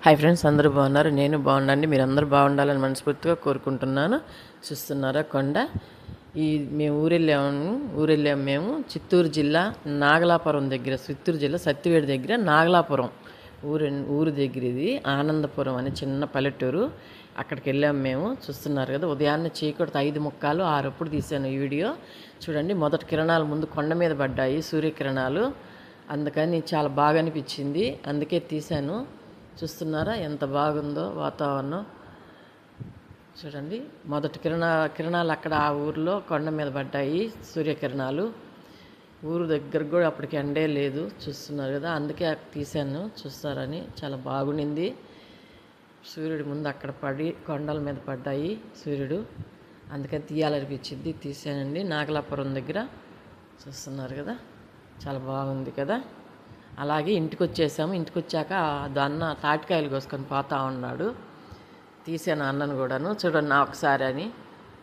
Hi friends, అందరూ బాగున్నారు. నేను బాగుండండి. మీరు అందరూ బాగుండాలని మనస్ఫూర్తిగా కోరుకుంటున్నాను. చూస్తున్నారా కొండ. మేము ఊరెళ్ళాము. మేము చిత్తూరు జిల్లా నాగలాపురం దగ్గర, చిత్తూరు జిల్లా సత్తివేడి దగ్గర నాగలాపురం ఊరు దగ్గర. ఇది ఆనందపురం అని చిన్న పల్లెటూరు. అక్కడికి వెళ్ళాము మేము. చూస్తున్నారు కదా, ఉదయాన్నే చీకటి 5:45, 6 తీశాను ఈ వీడియో. చూడండి, మొదటి కిరణాలు ముందు కొండ మీద పడ్డాయి, సూర్యకిరణాలు. అందుకని చాలా బాగా అనిపించింది, అందుకే తీశాను. చూస్తున్నారా ఎంత బాగుందో వాతావరణం. చూడండి, మొదటి కిరణాలు అక్కడ ఆ ఊరిలో కొండ మీద పడ్డాయి, సూర్యకిరణాలు. ఊరు దగ్గర కూడా అప్పటికి ఎండే లేదు. చూస్తున్నారు కదా, అందుకే తీశాను చూస్తారని. చాలా బాగుండింది. సూర్యుడు ముందు అక్కడ పడి కొండల మీద పడ్డాయి సూర్యుడు, అందుకని తీయాలనిపించింది, తీసానండి. నాగలాపురం దగ్గర చూస్తున్నారు కదా, చాలా బాగుంది కదా. అలాగే ఇంటికి వచ్చేసాము. ఇంటికి వచ్చాక అన్న తాటికాయలు కోసుకొని పోతా ఉన్నాడు. తీసాను అన్నను కూడాను. చూడండి నా ఒకసారి అని.